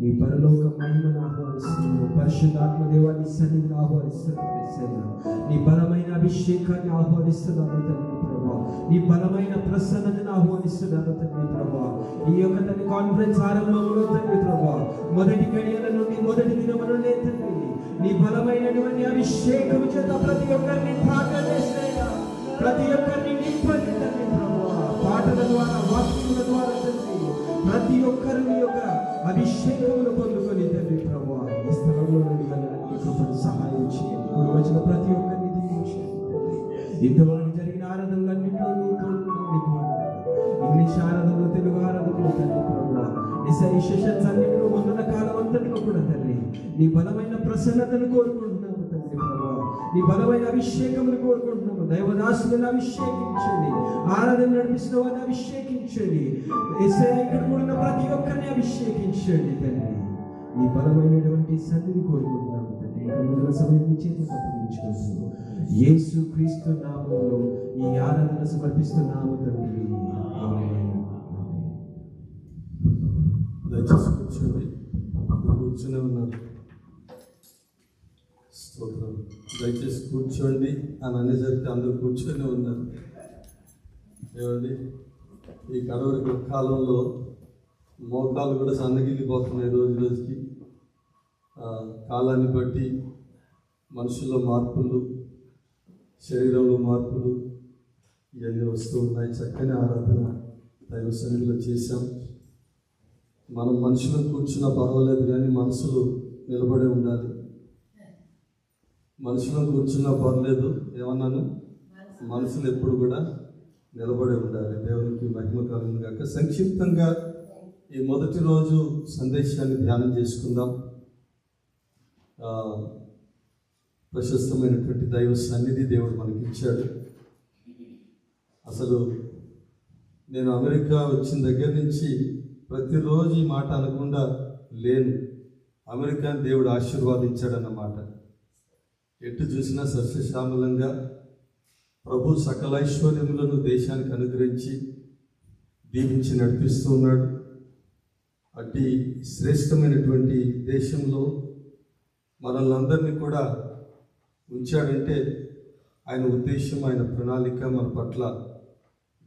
ఈ పరలోక మహిమను ఆహ్వానిస్తున్నాను. పరిశుద్ధాత్మ దేవాన్ని సన్నిధిని ఆహ్వానిస్తున్నాను. నీ బలమైన అభిషేకాన్ని ఆహ్వానిస్తున్నాను తండ్రి ప్రభా. నీ బలమైన ప్రసన్నతను ఆహ్వానిస్తున్నాను తండ్రి ప్రభా. ఈ యొక్క తండ్రి కాన్ఫరెన్స్ ఆరంభంలో తండ్రి ప్రభా మొదటి గడియల నుండి మొదటి దినములనే తండ్రి నీ బలమైనటువంటి అభిషేకం చేత ప్రతి ఒక్కరిని తాకలేసేలా, ప్రతి ఒక్కరిని నింపండి తండ్రి ప్రభా. పాటల ద్వారా, వాక్యముల ద్వారా తండ్రి ప్రతి ఒక్కరు నీ యొక్క అభిషేకమును పొందుకొని తండ్రి ప్రభా ఈ స్థలంలో నుండి వెళ్ళడానికి కృపను సహాయం చేయండి. ఇప్పుడు వచ్చిన ప్రతి ఒక్కరిని దీవించండి తండ్రి. ఇంతవరకు జరిగిన ఆరాధనలన్నింటిలో నీ తోడుగా ఇంగ్లీష్ ఆరాధనలు, తెలుగు ఆరాధనలు తండ్రి ప్రభా ఈ సెషన్స్ అన్నింటిలో ముందున్న కాలం అంతటిలో కూడా తండ్రి నీ బలమైన ప్రసన్నతను కోరుకుంటున్నాము తండ్రి ప్రభా. నీ బలమైన అభిషేకమును కోరుకుంటున్నాము. దైవదాసులను అభిషేకించండి. ఆరాధన నడిపిస్తున్న వారిని అభిషేకించండి. యేసయ్యా ఇక్కడ ఉన్న ప్రతి ఒక్కరిని అభిషేకించండి తండ్రి. నీ బలమైనటువంటి సన్నిధి కోరుకుంటున్నాము తండ్రి. ఇంకా సమయం చేతులకు అప్పగించుకోవచ్చు. యేసు క్రీస్తు నామములో ఈ ఆరాధన సమర్పిస్తున్నాము తండ్రి. దయచేసి కూర్చోండి. కూర్చునే ఉన్నారు. స్తోత్రం. దయచేసి కూర్చోండి అని అనేసరికి అందరూ కూర్చొని ఉన్నారు. ఏమండి, ఈ కడవరి కాలంలో మోకాలు కూడా సన్నగిల్లిపోతున్నాయి రోజు రోజుకి. కాలాన్ని బట్టి మనుషుల్లో మార్పులు, శరీరంలో మార్పులు ఇవన్నీ వస్తూ ఉన్నాయి. చక్కని ఆరాధన దైవ సన్నిధిలో చేశాం. మనం మనుషులు కూర్చున్నా పర్వాలేదు, కానీ మనసులు నిలబడే ఉండాలి. మనుషులు కూర్చున్నా పర్లేదు, ఏమన్నాను, మనసులు ఎప్పుడు కూడా నిలబడే ఉండాలి. దేవునికి మహిమ కలుగును గాక. సంక్షిప్తంగా ఈ మొదటి రోజు సందేశాన్ని ధ్యానం చేసుకుందాం. ప్రశస్తమైనటువంటి దైవ సన్నిధి దేవుడు మనకి ఇచ్చాడు. అసలు నేను అమెరికా వచ్చిన దగ్గర నుంచి ప్రతిరోజు ఈ మాట అనకుండా లేను. అమెరికాని దేవుడు ఆశీర్వాదించాడన్నమాట. ఎటు చూసినా సస్యశ్యామలంగా ప్రభు సకల ఐశ్వర్యములను దేశానికి అనుగ్రహించి దీవించి నడిపిస్తూ ఉన్నాడు. అట్టి శ్రేష్టమైనటువంటి దేశంలో మనల్ని అందరినీ కూడా ఉంచాడంటే ఆయన ఉద్దేశం, ఆయన ప్రణాళిక మన పట్ల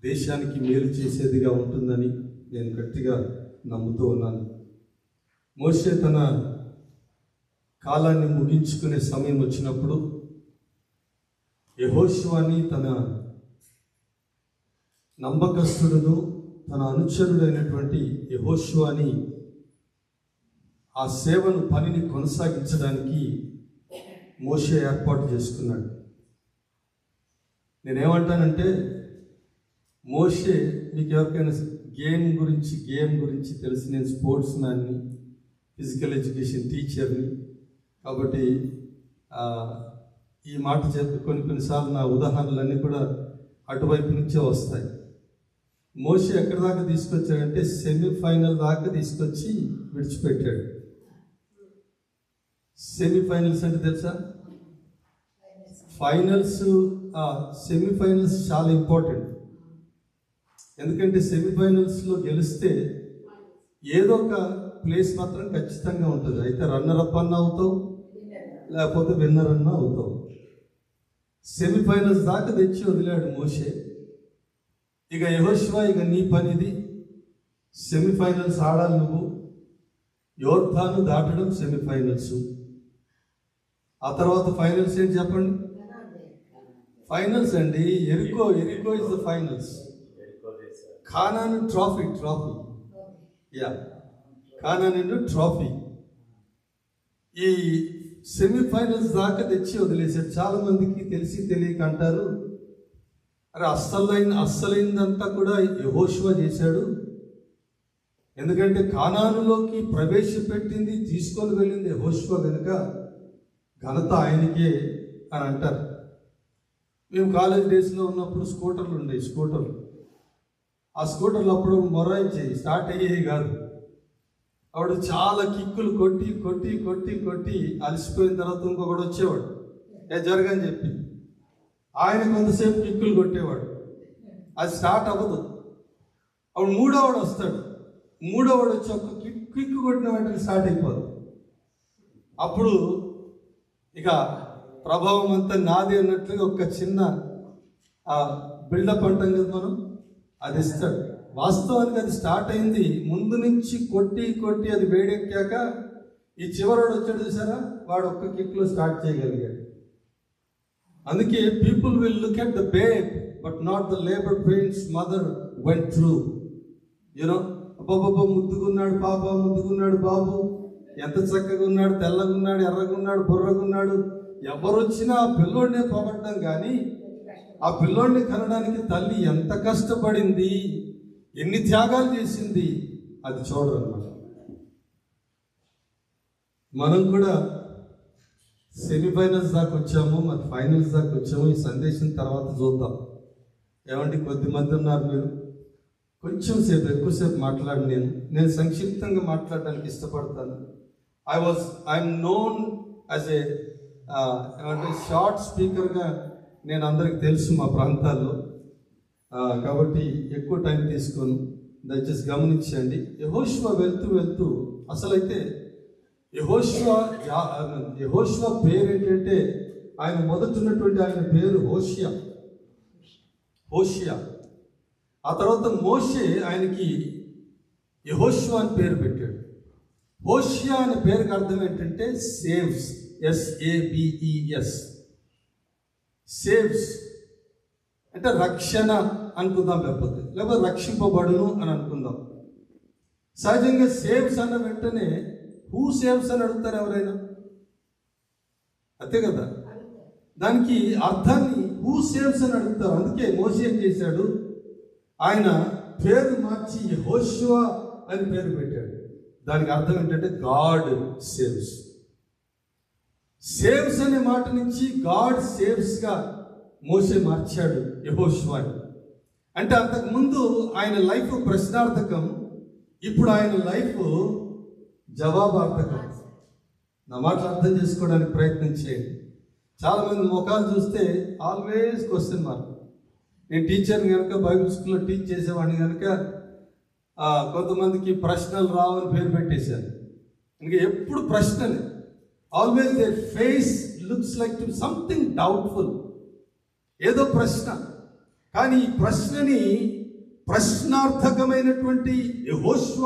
దేశానికి మేలు చేసేదిగా ఉంటుందని నేను గట్టిగా నమ్ముతూ ఉన్నాను. మోషే తన కాలాన్ని ముగించుకునే సమయం వచ్చినప్పుడు యెహోషువని తన నమ్మకస్తుడును తన అనుచరుడైనటువంటి యెహోషువని ఆ సేవను, పనిని కొనసాగించడానికి మోషే ఏర్పాటు చేసుకున్నాడు. నేనేమంటానంటే, మోషే, మీకు ఎవరికైనా గేమ్ గురించి తెలిసి, నేను స్పోర్ట్స్ మ్యాన్ని, ఫిజికల్ ఎడ్యుకేషన్ టీచర్ని, కాబట్టి ఈ మాట చెప్పి కొన్నిసార్లు నా ఉదాహరణలన్నీ కూడా అటువైపు నుంచే వస్తాయి. మోషే ఎక్కడి దాకా తీసుకొచ్చాడంటే సెమీఫైనల్ దాకా తీసుకొచ్చి విడిచిపెట్టాడు. సెమీఫైనల్స్ అంటే తెలుసా? ఫైనల్స్, సెమీఫైనల్స్ చాలా ఇంపార్టెంట్. ఎందుకంటే సెమీఫైనల్స్లో గెలిస్తే ఏదో ఒక ప్లేస్ మాత్రం ఖచ్చితంగా ఉంటుంది. అయితే రన్నర్ అప్ అన్న అవుతావు, లేకపోతే విన్నర్ అన్న అవుతావు. సెమీఫైనల్స్ దాకా తెచ్చి వదిలాడు మోషే. ఇక యెహోషువ, ఇక నీ పనిది, సెమీఫైనల్స్ ఆడాలి నువ్వు. యోర్దాను దాటడం సెమీఫైనల్స్. ఆ తర్వాత ఫైనల్స్ ఏంటి చెప్పండి? ఫైనల్స్ అండి. ఎరికో is the finals. Canaan trophy Canaan trophy. ఈ సెమీఫైనల్స్ దాకా తెచ్చి వదిలేశాడు. చాలా మందికి తెలిసి తెలియక అంటారు, అరే అస్సలైందంతా కూడా యెహోషువ చేశాడు. ఎందుకంటే కానానులోకి ప్రవేశపెట్టింది, తీసుకొని వెళ్ళింది యెహోషువ కనుక ఘనత ఆయనకే అని అంటారు. మేము కాలేజ్ డేస్లో ఉన్నప్పుడు స్కూటర్లు ఉండేవి. ఆ స్కూటర్లు అప్పుడు మొరాయించేవి, స్టార్ట్ అయ్యేవి కాదు. అప్పుడు చాలా కిక్కులు కొట్టి అలసిపోయిన తర్వాత ఇంకొకటి వచ్చేవాడు, జరగని చెప్పి ఆయన కొంతసేపు కిక్కులు కొట్టేవాడు. అది స్టార్ట్ అవ్వదు. అప్పుడు మూడోవాడు వస్తాడు. మూడోవాడు వచ్చి ఒక కిక్కు కొట్టిన వెంటనే స్టార్ట్ అయిపోదు. అప్పుడు ఇక ప్రభావం అంతా నాది అన్నట్లుగా ఒక చిన్న బిల్డప్ అంటాం కదా మనం, అది ఇస్తాడు. వాస్తవానికి అది స్టార్ట్ అయింది ముందు నుంచి కొట్టి అది వేడెక్కాక ఈ చివరోడు వచ్చాడు చూసారా, వాడు ఒక్క కిక్లో స్టార్ట్ చేయగలిగాడు. అందుకే people will look at the babe but not the labour pains mother went through. You know, అబ్బాబ్బా ముద్దుగున్నాడు పాప, ముద్దుగున్నాడు బాబు, ఎంత చక్కగా ఉన్నాడు, తెల్లగా ఉన్నాడు, ఎర్రగా ఉన్నాడు, బుర్రగా ఉన్నాడు. ఎవరు వచ్చినా ఆ పిల్లోడినే పొగడ్డం, కానీ ఆ పిల్లోడిని కనడానికి తల్లి ఎంత కష్టపడింది, ఎన్ని త్యాగాలు చేసింది, అది చూడరు అన్నమాట. మనం కూడా సెమీఫైనల్స్ దాకా వచ్చాము, మరి ఫైనల్స్ దాకా వచ్చాము. ఈ సందేశం తర్వాత చూద్దాం. ఏమంటే కొద్దిమంది ఉన్నారు, మీరు కొంచెం సేపు ఎక్కువసేపు మాట్లాడి నేను సంక్షిప్తంగా మాట్లాడడానికి ఇష్టపడతాను. ఐఎమ్ నోన్ యాజ్ ఏ ఏమంటే షార్ట్ స్పీకర్గా నేను అందరికి తెలుసు మా ప్రాంతాల్లో, కాబట్టి ఎక్కువ టైం తీసుకోను, దయచేసి గమనించండి. యెహోషువ వెళ్తూ అసలైతే యెహోషువ పేరు ఏంటంటే ఆయన మొదట ఉన్నటువంటి ఆయన పేరు హోషియా. ఆ తర్వాత మోషే ఆయనకి యెహోషువ అని పేరు పెట్టాడు. హోషియా అనే పేరుకి అర్థం ఏంటంటే సేవ్స్, SAVES, సేవ్స్ అంటే రక్షణ అనుకుందాం, లేకపోతే రక్షింపబడును అని అనుకుందాం. సహజంగా సేవ్స్ అన్న వెంటనే హూ సేవ్స్ అని అడుగుతారు ఎవరైనా, అంతే కదా? దానికి అర్థాన్ని హూ సేవ్స్ అని అడుగుతారు. అందుకే మోషే ఏం చేశాడు, ఆయన పేరు మార్చి యెహోషువ అని పేరు పెట్టాడు. దానికి అర్థం ఏంటంటే గాడ్ సేవ్స్. సేవ్స్ అనే మాట నుంచి గాడ్ సేవ్స్గా మోషే మార్చాడు యెహోషువని. అంటే అంతకుముందు ఆయన లైఫ్ ప్రశ్నార్థకం, ఇప్పుడు ఆయన లైఫ్ జవాబార్థకం. నా మాటలు అర్థం చేసుకోవడానికి ప్రయత్నం చేయండి. చాలామంది ముఖాలు చూస్తే ఆల్వేస్ క్వశ్చన్ మార్క్. నేను టీచర్ని కనుక బైబిల్ స్కూల్లో టీచ్ చేసేవాడిని కనుక కొంతమందికి ప్రశ్నలు రావని పేరు పెట్టేశాను. ఇంకా ఎప్పుడు ప్రశ్నలే. Always they face looks like to something doubtful, ఏదో ప్రశ్న. కానీ ఈ ప్రశ్నని ప్రశ్నార్థకమైనటువంటి యెహోషువ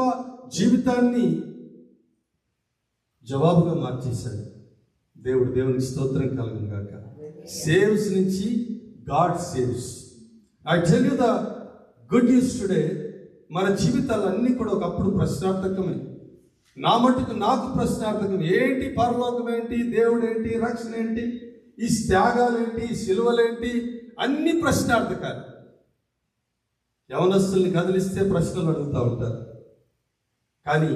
జీవితాన్ని జవాబుగా మార్చేశాడు దేవునికి స్తోత్రం కలుగును గాక. సేవ్స్ నుంచి God saves. I tell you the good news today. మన జీవితాలన్నీ కూడా ఒకప్పుడు ప్రశ్నార్థకమే. నా మట్టుకు నాకు ప్రశ్నార్థకం. ఏంటి పరలోకం ఏంటి, దేవుడు ఏంటి, రక్షణ ఏంటి, ఈ త్యాగాలేంటి, సిలువలేంటి, అన్ని ప్రశ్నార్థకాలు. యవనస్తుల్ని కదిలిస్తే ప్రశ్నలు అడుగుతూ ఉంటారు. కానీ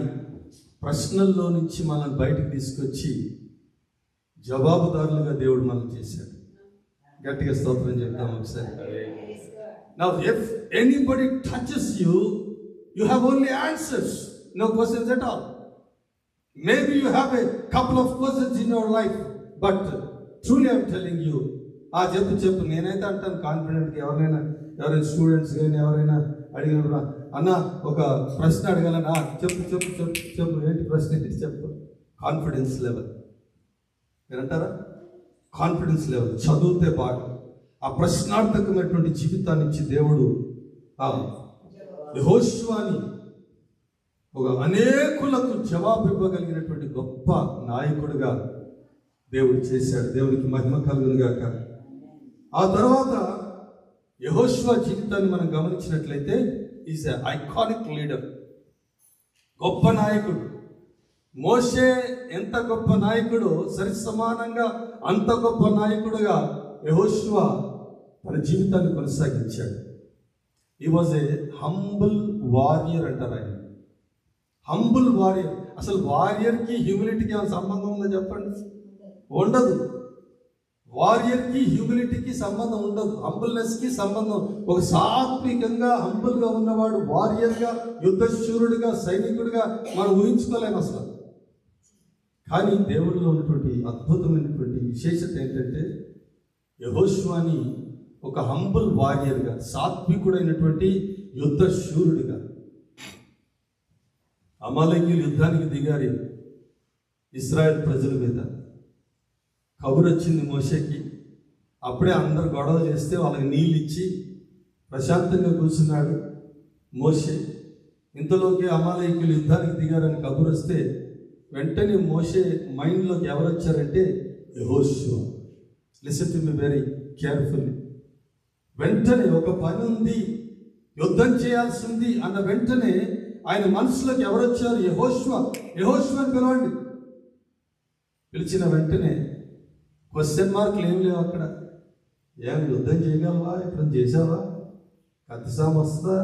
ప్రశ్నల్లో నుంచి మనల్ని బయటకు తీసుకొచ్చి జవాబుదారులుగా దేవుడు మనం చేశాడు. గట్టిగా స్తోత్రం చెప్తాం ఒకసారి. Now if anybody touches you, you have only answers, no questions at all. Maybe you have a couple of questions in your life, but truly I'm telling you, చెప్పు నేనైతే అంటాను కాన్ఫిడెంట్గా. ఎవరైనా స్టూడెంట్స్ కానీ ఎవరైనా అడిగినప్పుడు, అన్న ఒక ప్రశ్న అడగాలన్నా, చెప్పు ఏంటి ప్రశ్న ఏంటి చెప్పు. కాన్ఫిడెన్స్ లెవెల్ మీరు అంటారా? కాన్ఫిడెన్స్ లెవెల్ చదివితే బాగా ఆ ప్రశ్నార్థకమైనటువంటి జీవితాన్ని ఇచ్చి దేవుడు యెహోషువని ఒక అనేకులకు జవాబు ఇవ్వగలిగినటువంటి గొప్ప నాయకుడిగా దేవుడు చేశాడు. దేవునికి మహిమ కలుగును గాక. ఆ తర్వాత యెహోషువ జీవితాన్ని మనం గమనించినట్లయితే ఈజ్ ఎ ఐకానిక్ లీడర్, గొప్ప నాయకుడు. మోషే ఎంత గొప్ప నాయకుడు, సరి సమానంగా అంత గొప్ప నాయకుడుగా యెహోషువ తన జీవితాన్ని కొనసాగించాడు. ఈ వాజ్ ఏ హంబుల్ వారియర్ అంటారు ఆయన. Humble warrior. అసలు వారియర్కి హ్యూమిలిటీకి ఏమైనా సంబంధం ఉందో చెప్పండి? ఉండదు. వారియర్కి హ్యూమిలిటీకి సంబంధం ఉండదు, హంబుల్నెస్కి సంబంధం. ఒక సాత్వికంగా హంబుల్గా ఉన్నవాడు వారియర్గా, యుద్ధశూరుడిగా, సైనికుడిగా మనం ఊహించుకోలేము అసలు. కానీ దేవుడిలో ఉన్నటువంటి అద్భుతమైనటువంటి విశేషత ఏంటంటే యెహోషువని ఒక హంబుల్ వారియర్గా, సాత్వికుడైనటువంటి యుద్ధశూరుడిగా. అమాలేకీయులు యుద్ధానికి దిగారు ఇశ్రాయేల్ ప్రజల మీద. కబురు వచ్చింది మోషేకి. అప్పుడే అందరు గొడవ చేస్తే వాళ్ళకి నీళ్ళు ఇచ్చి ప్రశాంతంగా కూర్చున్నాడు మోషే. ఇంతలోకి అమాలేకీయులు యుద్ధానికి దిగారని కబురు వస్తే వెంటనే మోషే మైండ్లోకి ఎవరు వచ్చారంటే యెహోషువ. Listen to me very carefully. వెంటనే ఒక పని ఉంది, యుద్ధం చేయాల్సి ఉంది అన్న వెంటనే ఆయన మనసులోకి ఎవరు వచ్చారు? యెహోషువని పిలవండి. పిలిచిన వెంటనే క్వశ్చన్ మార్కులు ఏం లేవు అక్కడ. ఏం యుద్ధం చేయగలవా? ఎప్పుడు చేసావా? కత్తిసాం వస్తుందా?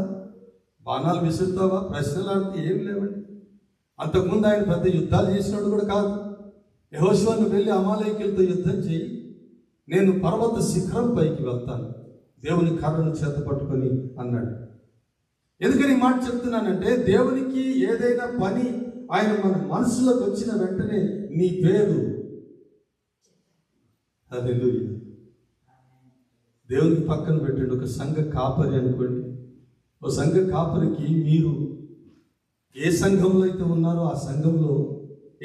బాణాలు విసురుతావా? ప్రశ్నలు ఆడితే ఏం లేవండి. అంతకుముందు ఆయన పెద్ద యుద్ధాలు చేసినాడు కూడా కాదు. యెహోషువను వెళ్ళి అమాలేకీయులతో యుద్ధం చేయి, నేను పర్వత శిఖరం పైకి వెళ్తాను, దేవుని కర్రను చేత పట్టుకొని అన్నాడు. ఎందుకని ఈ మాట చెప్తున్నానంటే, దేవునికి ఏదైనా పని ఆయన మన మనసులోకి వచ్చిన వెంటనే నీ పేరు హల్లెలూయా దేవునికి పక్కన పెట్టండి. ఒక సంఘ కాపరి అనుకోండి. ఒక సంఘ కాపరికి మీరు ఏ సంఘంలో అయితే ఉన్నారో ఆ సంఘంలో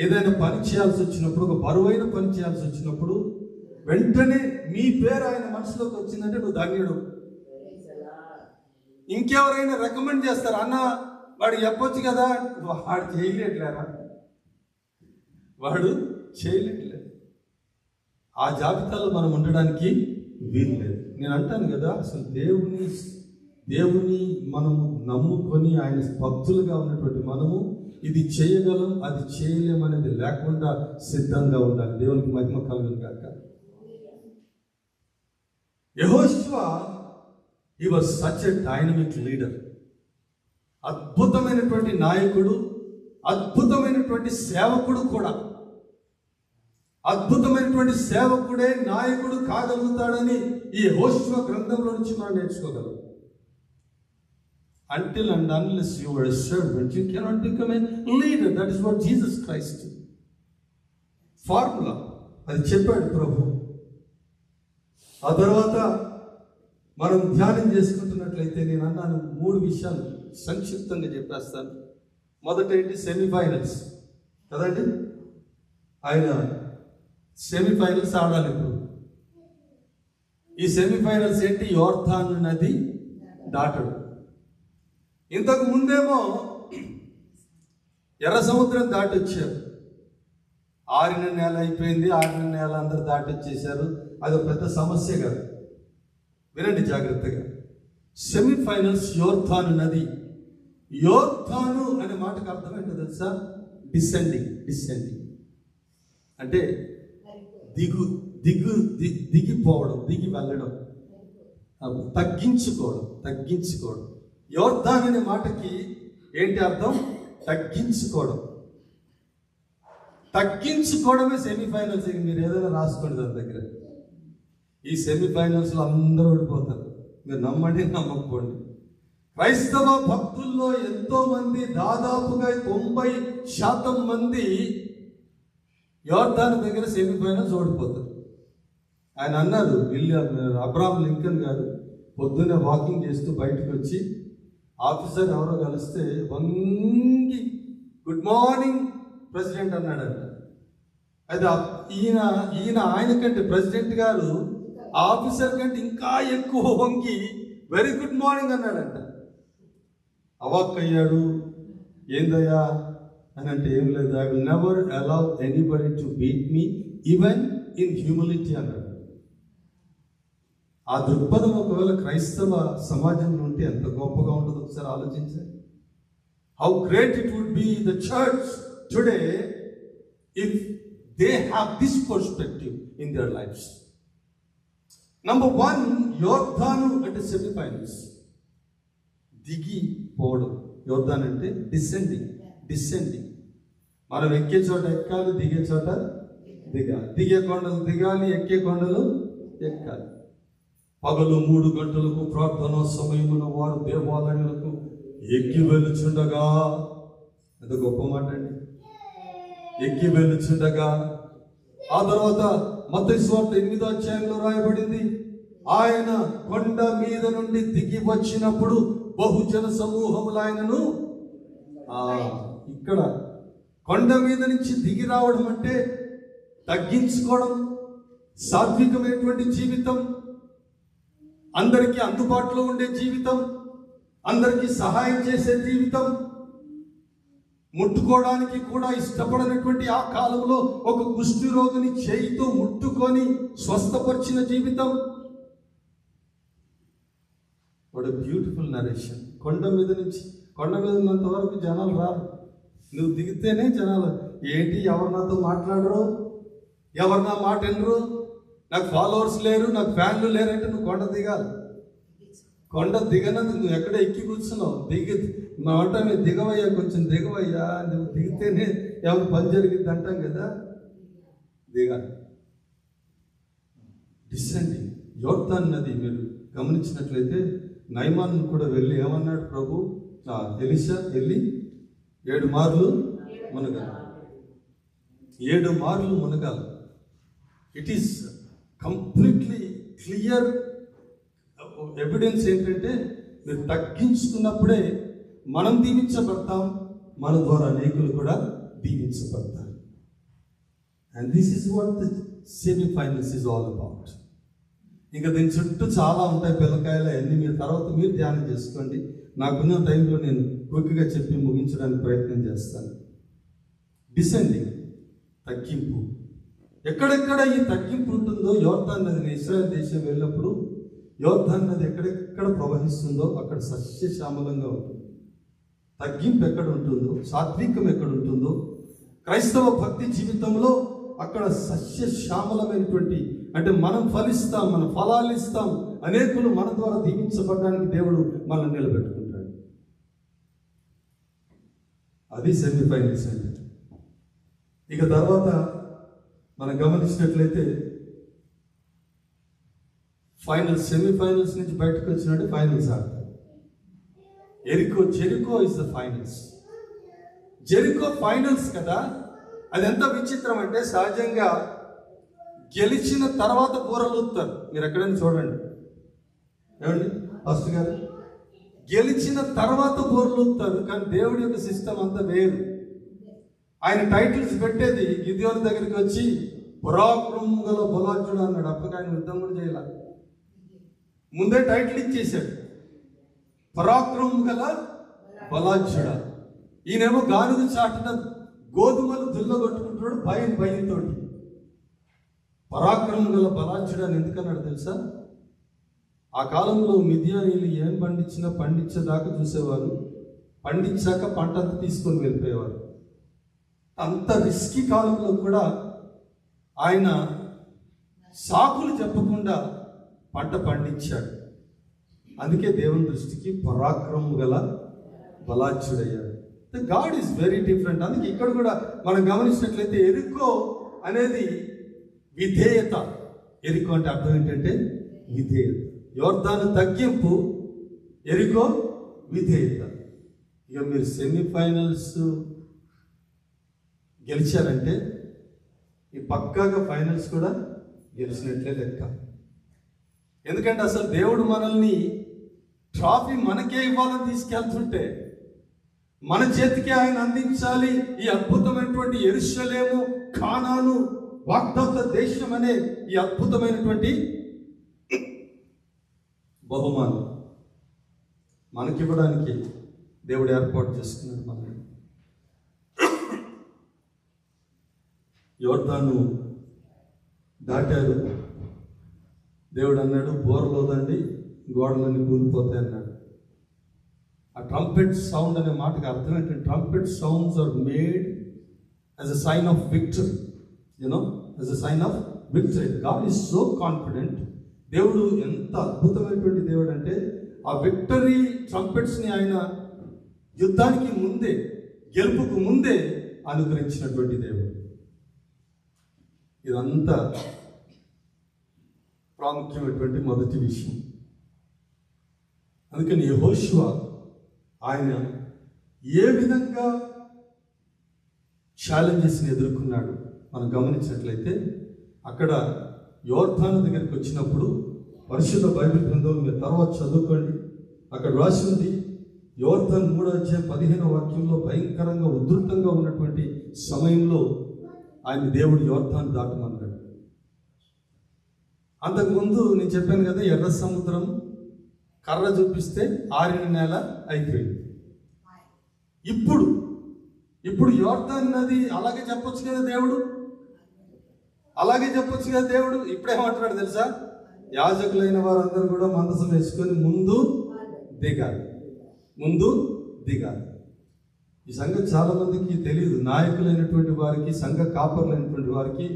ఏదైనా పని చేయాల్సి వచ్చినప్పుడు, ఒక బరువైన పని చేయాల్సి వచ్చినప్పుడు వెంటనే మీ పేరు ఆయన మనసులోకి వచ్చిందంటే నువ్వు ధన్యుడు. ఇంకెవరైనా రికమెండ్ చేస్తారు, అన్న వాడు చెప్పొచ్చు కదా, వాడు చేయలేట్లేరా, వాడు చేయలేట్లేదు. ఆ జాబితాలో మనం ఉండడానికి వీలు లేదు. నేను అంటాను కదా, అసలు దేవుని మనము నమ్ముకొని ఆయన భక్తులుగా ఉన్నటువంటి మనము ఇది చేయగలం అది చేయలేం అనేది లేకుండా సిద్ధంగా ఉండాలి. దేవునికి మహిమ కలుగును గాక. యెహోషువ he was such a dynamic leader. అద్భుతమైనటువంటి నాయకుడు, అద్భుతమైనటువంటి సేవకుడు కూడా. అద్భుతమైనటువంటి సేవకుడే నాయకుడు కాగలుగుతాడని ఈ యెహోషువ గ్రంథంలో నుంచి మనం నేర్చుకోగలం. Until and unless you are a servant, you cannot become a leader. That is what Jesus Christ did. Formula అది చెప్పాడు ప్రభు. ఆ తర్వాత మనం ధ్యానం చేసుకుంటున్నట్లయితే నేను అన్నాను 3 విషయాలు సంక్షిప్తంగా చెప్పేస్తాను. మొదట ఏంటి? సెమీఫైనల్స్ కదండి. ఆయన సెమీఫైనల్స్ ఆడాలి ఇప్పుడు. ఈ సెమీఫైనల్స్ ఏంటి? యోర్దాను నది దాటడు. ఇంతకు ముందేమో ఎర్ర సముద్రం దాటి వచ్చారు. ఆరిన నేల అయిపోయింది, ఆరిన నేల అందరు దాటి వచ్చేసారు. అది ఒక పెద్ద సమస్య కాదు. వినండి జాగ్రత్తగా. సెమీఫైనల్స్ యోర్దాను నది. యోర్దాను అనే మాటకు అర్థం ఏంటో తెలుసా? డిసెండింగ్. అంటే దిగిపోవడం, దిగి వెళ్ళడం, తగ్గించుకోవడం. యోర్దాన్ అనే మాటకి ఏంటి అర్థం? తగ్గించుకోవడమే సెమీఫైనల్స్. మీరు ఏదైనా రాసుకోండి దాని దగ్గర. ఈ సెమీఫైనల్స్లో అందరూ ఓడిపోతారు. మీరు నమ్మండి నమ్మకపోండి. క్రైస్తవ భక్తుల్లో ఎంతో మంది, దాదాపుగా 90% మంది యోర్దాను దగ్గర సెమీఫైనల్స్ ఓడిపోతారు. ఆయన అన్నారు, అబ్రహాం లింకన్ గారు పొద్దున్నే వాకింగ్ చేస్తూ బయటకు వచ్చి ఆఫీసర్ ఎవరో కలిస్తే వంగి గుడ్ మార్నింగ్ ప్రెసిడెంట్ అన్నాడంట. అయితే ఆయన కంటే ప్రెసిడెంట్ గారు ఆఫీసర్ కంటే ఇంకా ఎక్కువ వంగి వెరీ గుడ్ మార్నింగ్ అన్నాడంట. అవాక్కయ్యాడు. ఏందయ్యా అని అంటే, ఏం లేదు, I will never allow anybody to beat me even in humility అన్నాడు. ఆ దృక్పథం ఒకవేళ క్రైస్తవ సమాజంలో ఉంటే ఎంత గొప్పగా ఉంటుందో ఒకసారి ఆలోచించండి. How great it would be the church today if they have this perspective in their lives. Number 1, యోర్దాను అంటే సెమీఫైనల్స్, దిగిపోవడం. యోర్దాన్ అంటే డిసెండింగ్. మనం ఎక్కే చోట ఎక్కాలి, దిగే చోట దిగాలి. దిగే కొండలు దిగాలి, ఎక్కే కొండలు ఎక్కాలి. పగలు 3 గంటలకు ప్రార్థనా సమయమున వారు దేవాలయాలకు ఎక్కి వెళ్ళుచుండగా, అది గొప్ప మాట అండి, ఎక్కి వెళ్ళుచుండగా. ఆ తర్వాత మత్తయి సువార్త 8వ అధ్యాయంలో రాయబడింది, ఆయన కొండ మీద నుండి దిగి వచ్చినప్పుడు బహుజన సమూహములు ఆయనను. ఇక్కడ కొండ మీద నుంచి దిగి రావడం అంటే తగ్గించుకోవడం, సాత్వికమైనటువంటి జీవితం, అందరికీ అందుబాటులో ఉండే జీవితం, అందరికీ సహాయం చేసే జీవితం, ముట్టుకోవడానికి కూడా ఇష్టపడనటువంటి ఆ కాలంలో ఒక కుష్టి రోగిని చేయితో ముట్టుకొని స్వస్థపరిచిన జీవితం. What a beautiful narration. కొండ మీద ఉన్నంత వరకు జనాలు రారు. నువ్వు దిగితేనే జనాలు, ఏంటి ఎవరు నాతో మాట్లాడరు, ఎవరు నా మాట వినరు, నాకు ఫాలోవర్స్ లేరు, నాకు ఫ్యాన్లు లేరంటే నువ్వు కొండ దిగాలి. కొండ దిగనందుకు నువ్వు ఎక్కడ ఎక్కి కూర్చున్నావు. మా అంటే దిగవయ్యా, కొంచెం దిగవయ్యా, నువ్వు దిగితేనే ఎవరు పని జరిగింది అంటాం కదా. దిగాలి. డిసెండింగ్. యోర్దాన్ నది మీరు గమనించినట్లయితే నయమాన్ కూడా వెళ్ళి ఏమన్నాడు ప్రభు, ఎలీషా వెళ్ళి 7 మార్లు మునగాలి. 7 మార్లు మునగాలి. It is completely clear evidence ఏంటంటే మీరు తగ్గించుకున్నప్పుడే మనం దీవించబడతాం, మన ద్వారా అనేకులు కూడా దీవించబడతారు. And this is what the semifinals is all about. ఇంకా దీని చుట్టూ చాలా ఉంటాయి పిల్లకాయలు, అన్నీ మీరు తర్వాత మీరు ధ్యానం చేసుకోండి. నాకున్న టైంలో నేను క్విక్గా చెప్పి ముగించడానికి ప్రయత్నం చేస్తాను. డిసెండింగ్, తగ్గింపు. ఎక్కడెక్కడ ఈ తగ్గింపు ఉంటుందో, యోర్దాన్ నది ఇశ్రాయేల్ దేశం వెళ్ళినప్పుడు యోర్దాన్ నది ఎక్కడెక్కడ ప్రవహిస్తుందో అక్కడ సస్యశ్యామలంగా ఉంటుంది. తగ్గింపు ఎక్కడ ఉంటుందో, సాత్వికం ఎక్కడ ఉంటుందో, క్రైస్తవ భక్తి జీవితంలో అక్కడ సస్యశ్యామలమైనటువంటి, అంటే మనం ఫలిస్తాం, మన ఫలాలు ఇస్తాం, అనేకులు మన ద్వారా దీవించబడడానికి దేవుడు మనల్ని నిలబెట్టుకుంటాడు. అది సెమీఫైనల్స్ అంటే. ఇక తర్వాత మనం గమనించినట్లయితే ఫైనల్స్, సెమీఫైనల్స్ నుంచి బయటకు వచ్చినట్టు ఫైనల్స్ ఆడతారు. Jericho is the finals. Jericho finals కదా. అది ఎంత విచిత్రం అంటే, సహజంగా గెలిచిన తర్వాత బూరలూస్తారు. మీరు ఎక్కడైనా చూడండి, ఏమండి ఫస్ట్ గారు, గెలిచిన తర్వాత బూరలూస్తారు. కానీ దేవుడి యొక్క సిస్టమ్ అంతా వేరు. ఆయన టైటిల్స్ పెట్టేది గిద్యోను దగ్గరికి వచ్చి పరాక్రమం గల బలాఢ్యుడు అన్నాడు. అప్పటికి ఆయన యుద్ధం కూడా చేయాల, ముందే టైటిల్ ఇచ్చేశాడు, పరాక్రమం గల బలాఢ్యుడ. ఈయనేమో గానుగు చాటున గోధుమలు దుల్లగొట్టుకుంటున్నాడు భయంతో. పరాక్రమం గల బలాఢ్యుడు అని ఎందుకన్నాడు తెలుసా? ఆ కాలంలో మిద్యానీయులు ఏం పండించేదాకా చూసేవారు, పండించాక పంట అంతా తీసుకొని వెళ్ళిపోయేవారు. అంత రిస్కీ కాలంలో కూడా ఆయన సాకులు చెప్పకుండా పంట పండించాడు. అందుకే దేవుని దృష్టికి పరాక్రమం గల బలాఢ్యుడయ్యాడు. God is very different. అందుకే ఇక్కడ కూడా మనం గమనించినట్లయితే ఎరికో అనేది విధేయత. ఎరికో అంటే అర్థం ఏంటంటే విధేయత. యోర్దాను తగ్గింపు, ఎరికో విధేయత. ఇక మీరు సెమీఫైనల్స్ గెలిచారంటే ఈ పక్కాగా ఫైనల్స్ కూడా గెలిచినట్లే లెక్క. ఎందుకంటే అసలు దేవుడు మనల్ని ట్రాఫీ మనకే ఇవ్వాలని తీసుకెళ్తుంటే, మన చేతికి ఆయన అందించాలి ఈ అద్భుతమైనటువంటి యెరూషలేము, కానాను, వాగ్దత్త దేశం అనే ఈ అద్భుతమైనటువంటి బహుమానం మనకివ్వడానికి దేవుడు ఏర్పాటు చేసుకున్నాడు. మనల్ని యోర్దాను దాటారు. దేవుడు అన్నాడు, బోరలోదండి గోడలన్నీ కూలిపోతాయి అన్నాడు. ఆ ట్రంపెట్ సౌండ్ అనే మాటకి అర్థం ఏంటంటే, trumpet sounds are made as a sign of victory, you know, as a sign of victory. God is so confident. దేవుడు ఎంత అద్భుతమైనటువంటి దేవుడు అంటే, ఆ విక్టరీ ట్రంపెట్స్ని ఆయన యుద్ధానికి ముందే, గెలుపుకు ముందే అనుగ్రహించినటువంటి దేవుడు. ఇదంతా ప్రాముఖ్యమైనటువంటి మొదటి విషయం. అందుకని యెహోషువ ఆయన ఏ విధంగా ఛాలెంజెస్ని ఎదుర్కొన్నాడు మనం గమనించినట్లయితే, అక్కడ యోర్దాను దగ్గరికి వచ్చినప్పుడు పరిశుద్ధ బైబిల్ గ్రంథంలో మీరు తర్వాత చదువుకోండి. అక్కడ రాసి ఉంది, యోర్దాను 3వ అధ్యాయం 15వ వాక్యంలో భయంకరంగా ఉధృతంగా ఉన్నటువంటి సమయంలో ఆయన దేవుడు యోర్దాను దాటమన్నాడు. అంతకుముందు నేను చెప్పాను కదా, ఎర్ర సముద్రం కర్ర చూపిస్తే ఆరిన నేల అయిపోయింది. ఇప్పుడు యోర్దాను నది అలాగే చెప్పొచ్చు కదా దేవుడు, అలాగే చెప్పొచ్చు కదా దేవుడు. ఇప్పుడేమంటున్నాడు తెలుసా? యాజకులైన వారందరూ కూడా మందసం వేసుకొని ముందు దిగాలి. ఈ సంగతి చాలా మందికి తెలియదు. నాయకులైనటువంటి వారికి, సంఘ కాపర్లైనటువంటి వారికి